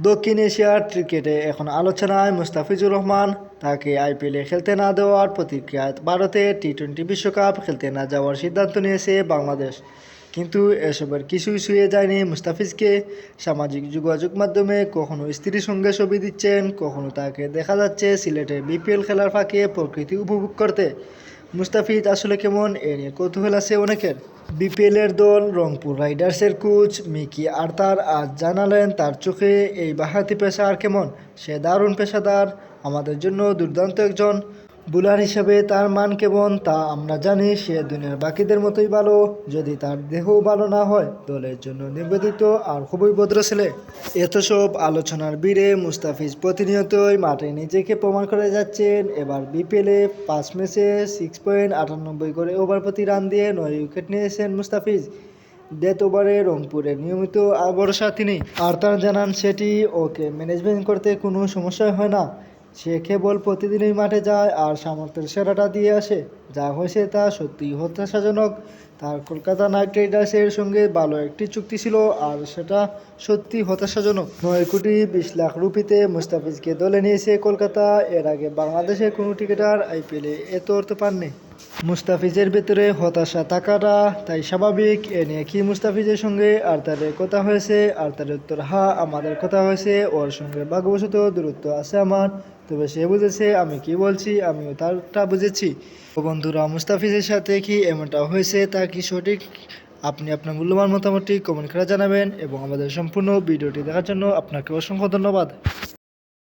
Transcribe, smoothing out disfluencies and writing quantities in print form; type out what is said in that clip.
দক্ষিণ এশিয়ার ক্রিকেটে এখন আলোচনায় মুস্তাফিজুর রহমান। তাকে আইপিএলে খেলতে না দেওয়ার প্রতিক্রিয়ায় ভারতে টি-20 বিশ্বকাপ খেলতে না যাওয়ার সিদ্ধান্ত নিয়েছে বাংলাদেশ। কিন্তু এসবের কিছুই ছুঁয়ে যায়নি মুস্তাফিজকে। সামাজিক যোগাযোগ মাধ্যমে কখনো স্ত্রীর সঙ্গে ছবি দিচ্ছেন, কখনো তাকে দেখা যাচ্ছে সিলেটে বিপিএল খেলার ফাঁকে প্রকৃতি উপভোগ করতে। মুস্তাফিজ আসলে কেমন, এ নিয়ে কৌতূহল আছে অনেকের। বিপিএলের দল রংপুর রাইডার্সের কোচ মিকি আর্থার আজ জানালেন তার চোখে এই বাঁহাতি পেসার কেমন। সে দারুণ পেশাদার, আমাদের জন্য দুর্দান্ত একজন বোলার হিসেবে তার মান কেমন তা আমরা জানি। সে দুনিয়ার বাকিদের মতোই ভালো, যদি তার দেহও ভালো না হয়। দলের জন্য নিবেদিত আর খুবই ভদ্র ছেলে। এত সব আলোচনার ভিড়ে মুস্তাফিজ প্রতিনিয়তই মাঠে নিজেকে প্রমাণ করে যাচ্ছেন। এবার বিপিএলে 5 ম্যাচে 6.98 করে ওভার প্রতি রান দিয়ে 9 উইকেট নিয়েছেন মুস্তাফিজ। ডেথ ওভারে রংপুরের নিয়মিত ভরসা তিনি। আর তার জানান সেটি ওকে ম্যানেজমেন্ট করতে কোনো সমস্যাই হয় না। সে কেবল প্রতিদিনই মাঠে যায় আর সামর্থ্যের সেরাটা দিয়ে আসে। যা হয়েছে তা সত্যিই হতাশাজনক। তার কলকাতা নাইট রাইডার্সের সঙ্গে ভালো একটি চুক্তি ছিল, আর সেটা সত্যি হতাশাজনক। 9 কোটি 20 লাখ রুপিতে মুস্তাফিজকে দলে নিয়েছে কলকাতা। এর আগে বাংলাদেশের কোনো ক্রিকেটার আইপিএলে এত অর্থ পাননি। মুস্তাফিজের ভেতরে হতাশা থাকাটা তাই স্বাভাবিক। এ নিয়ে কি মুস্তাফিজের সঙ্গে আর্থারের কথা হয়েছে? আর্থারের উত্তর, হ্যাঁ, আমাদের কথা হয়েছে। ওর সঙ্গে ভাগ্যবশত দূরত্ব আছে আমার, তবে সে বুঝেছে আমি কি বলছি, আমিও তারটা বুঝেছি। তো বন্ধুরা, মুস্তাফিজের সাথে কি এমনটা হয়েছে তা কি সঠিক? আপনি আপনার মূল্যবান মতামতটি কমেন্ট করে জানাবেন এবং আমাদের সম্পূর্ণ ভিডিওটি দেখার জন্য আপনাকে অসংখ্য ধন্যবাদ।